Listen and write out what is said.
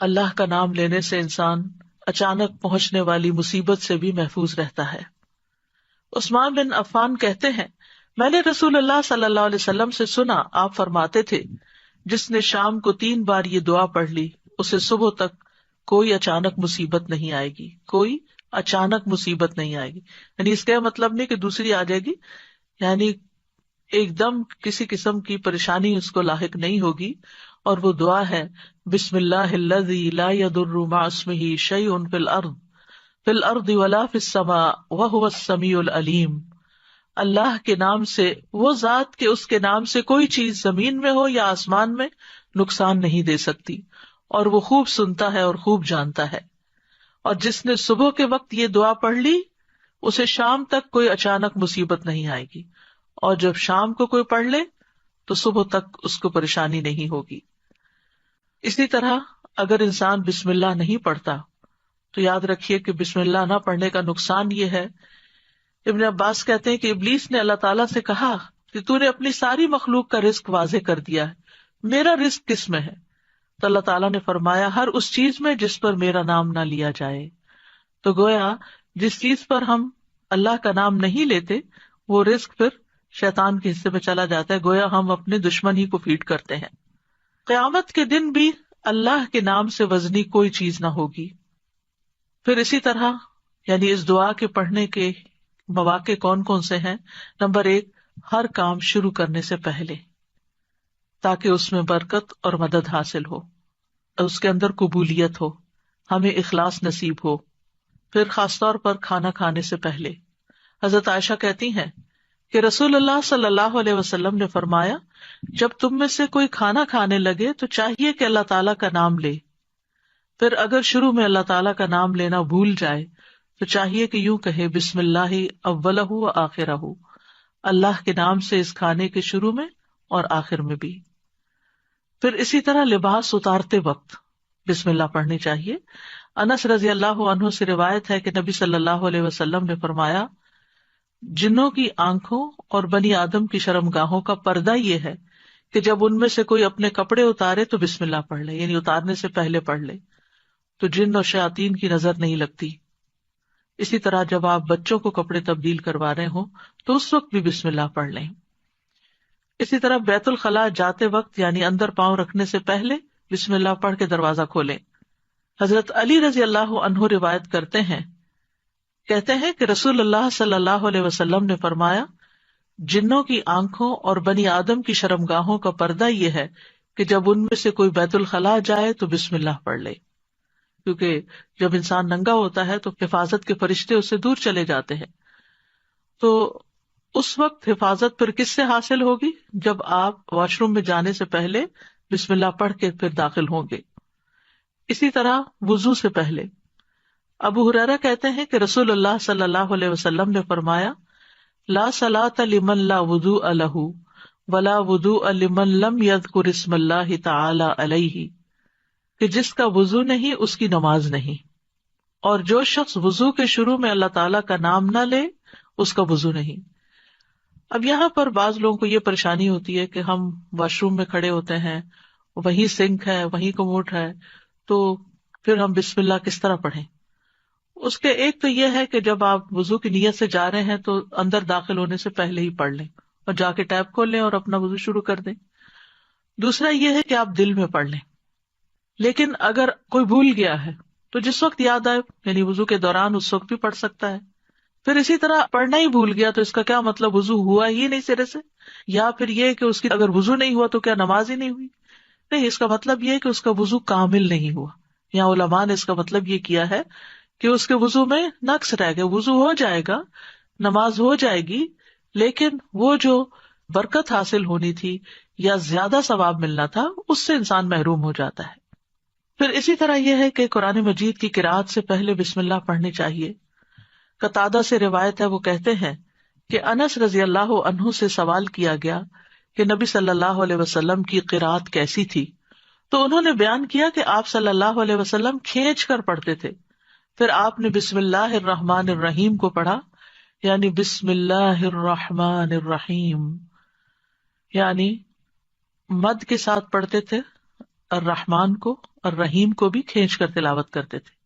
اللہ کا نام لینے سے انسان اچانک پہنچنے والی مصیبت سے بھی محفوظ رہتا ہے۔ عثمان بن عفان کہتے ہیں، میں نے رسول اللہ صلی اللہ علیہ وسلم سے سنا، آپ فرماتے تھے، جس نے شام کو 3 بار یہ دعا پڑھ لی اسے صبح تک کوئی اچانک مصیبت نہیں آئے گی، کوئی اچانک مصیبت نہیں آئے گی۔ یعنی اس کا مطلب نہیں کہ دوسری آ جائے گی، یعنی ایک دم کسی قسم کی پریشانی اس کو لاحق نہیں ہوگی۔ اور وہ دعا ہے، بسم اللہ الذی لا یضر مع اسمہ شیء فی الارض ولا فی السماء وہو السمیع العلیم۔ اللہ کے نام سے، وہ ذات کہ اس کے نام سے کوئی چیز زمین میں ہو یا آسمان میں نقصان نہیں دے سکتی، اور وہ خوب سنتا ہے اور خوب جانتا ہے۔ اور جس نے صبح کے وقت یہ دعا پڑھ لی اسے شام تک کوئی اچانک مصیبت نہیں آئے گی، اور جب شام کو کوئی پڑھ لے تو صبح تک اس کو پریشانی نہیں ہوگی۔ اسی طرح اگر انسان بسم اللہ نہیں پڑھتا تو یاد رکھیے کہ بسم اللہ نہ پڑھنے کا نقصان یہ ہے، ابن عباس کہتے ہیں کہ ابلیس نے اللہ تعالیٰ سے کہا کہ تو نے اپنی ساری مخلوق کا رزق واضح کر دیا ہے، میرا رزق کس میں ہے؟ تو اللہ تعالیٰ نے فرمایا، ہر اس چیز میں جس پر میرا نام نہ لیا جائے۔ تو گویا جس چیز پر ہم اللہ کا نام نہیں لیتے وہ رزق پھر شیطان کے حصے میں چلا جاتا ہے، گویا ہم اپنے دشمن ہی کو فیڈ کرتے ہیں۔ قیامت کے دن بھی اللہ کے نام سے وزنی کوئی چیز نہ ہوگی۔ پھر اسی طرح یعنی اس دعا کے پڑھنے کے مواقع کون کون سے ہیں؟ نمبر 1، ہر کام شروع کرنے سے پہلے، تاکہ اس میں برکت اور مدد حاصل ہو، اس کے اندر قبولیت ہو، ہمیں اخلاص نصیب ہو۔ پھر خاص طور پر کھانا کھانے سے پہلے حضرت عائشہ کہتی ہیں کہ رسول اللہ صلی اللہ علیہ وسلم نے فرمایا، جب تم میں سے کوئی کھانا کھانے لگے تو چاہیے کہ اللہ تعالیٰ کا نام لے، پھر اگر شروع میں اللہ تعالیٰ کا نام لینا بھول جائے تو چاہیے کہ یوں کہے، بسم اللہ اولہ و آخرہ، اللہ کے نام سے اس کھانے کے شروع میں اور آخر میں بھی۔ پھر اسی طرح لباس اتارتے وقت بسم اللہ پڑھنی چاہیے۔ انس رضی اللہ عنہ سے روایت ہے کہ نبی صلی اللہ علیہ وسلم نے فرمایا، جنوں کی آنکھوں اور بنی آدم کی شرمگاہوں کا پردہ یہ ہے کہ جب ان میں سے کوئی اپنے کپڑے اتارے تو بسم اللہ پڑھ لے، یعنی اتارنے سے پہلے پڑھ لے، تو جن اور شیاطین کی نظر نہیں لگتی۔ اسی طرح جب آپ بچوں کو کپڑے تبدیل کروا رہے ہوں تو اس وقت بھی بسم اللہ پڑھ لیں۔ اسی طرح بیت الخلاء جاتے وقت یعنی اندر پاؤں رکھنے سے پہلے بسم اللہ پڑھ کے دروازہ کھولیں۔ حضرت علی رضی اللہ عنہ روایت کرتے ہیں، کہتے ہیں کہ رسول اللہ صلی اللہ علیہ وسلم نے فرمایا، جنوں کی آنکھوں اور بنی آدم کی شرمگاہوں کا پردہ یہ ہے کہ جب ان میں سے کوئی بیت الخلاء جائے تو بسم اللہ پڑھ لے، کیونکہ جب انسان ننگا ہوتا ہے تو حفاظت کے فرشتے اس سے دور چلے جاتے ہیں۔ تو اس وقت حفاظت پھر کس سے حاصل ہوگی؟ جب آپ واش روم میں جانے سے پہلے بسم اللہ پڑھ کے پھر داخل ہوں گے۔ اسی طرح وضو سے پہلے ابو ہریرہ کہتے ہیں کہ رسول اللہ صلی اللہ علیہ وسلم نے فرمایا، لا صلاۃ لمن لا وضوء لہ ولا وضوء لمن لم یذکر اسم اللہ تعالی علیہ، کہ جس کا وضو نہیں اس کی نماز نہیں، اور جو شخص وضو کے شروع میں اللہ تعالیٰ کا نام نہ لے اس کا وضو نہیں۔ اب یہاں پر بعض لوگوں کو یہ پریشانی ہوتی ہے کہ ہم واش روم میں کھڑے ہوتے ہیں، وہیں سنک ہے، وہیں کموڈ ہے، تو پھر ہم بسم اللہ کس طرح پڑھیں؟ اس کے ایک تو یہ ہے کہ جب آپ وضو کی نیت سے جا رہے ہیں تو اندر داخل ہونے سے پہلے ہی پڑھ لیں اور جا کے ٹیپ کھول لیں اور اپنا وضو شروع کر دیں۔ دوسرا یہ ہے کہ آپ دل میں پڑھ لیں، لیکن اگر کوئی بھول گیا ہے تو جس وقت یاد آئے یعنی وضو کے دوران اس وقت بھی پڑھ سکتا ہے۔ پھر اسی طرح پڑھنا ہی بھول گیا تو اس کا کیا مطلب وضو ہوا ہی نہیں سرے سے، یا پھر یہ کہ اس کی اگر وضو نہیں ہوا تو کیا نماز ہی نہیں ہوئی؟ نہیں، اس کا مطلب یہ ہے کہ اس کا وضو کامل نہیں ہوا۔ یہاں علماء نے اس کا مطلب یہ کیا ہے کہ اس کے وضو میں نقص رہ گیا، وضو ہو جائے گا، نماز ہو جائے گی، لیکن وہ جو برکت حاصل ہونی تھی یا زیادہ ثواب ملنا تھا اس سے انسان محروم ہو جاتا ہے۔ پھر اسی طرح یہ ہے کہ قرآن مجید کی قرأت سے پہلے بسم اللہ پڑھنی چاہیے۔ قتادہ سے روایت ہے، وہ کہتے ہیں کہ انس رضی اللہ عنہ سے سوال کیا گیا کہ نبی صلی اللہ علیہ وسلم کی قرأت کیسی تھی، تو انہوں نے بیان کیا کہ آپ صلی اللہ علیہ وسلم کھینچ کر پڑھتے تھے، پھر آپ نے بسم اللہ الرحمن الرحیم کو پڑھا، یعنی بسم اللہ الرحمن الرحیم، یعنی مد کے ساتھ پڑھتے تھے، الرحمن کو اور رحیم کو بھی کھینچ کر تلاوت کرتے تھے.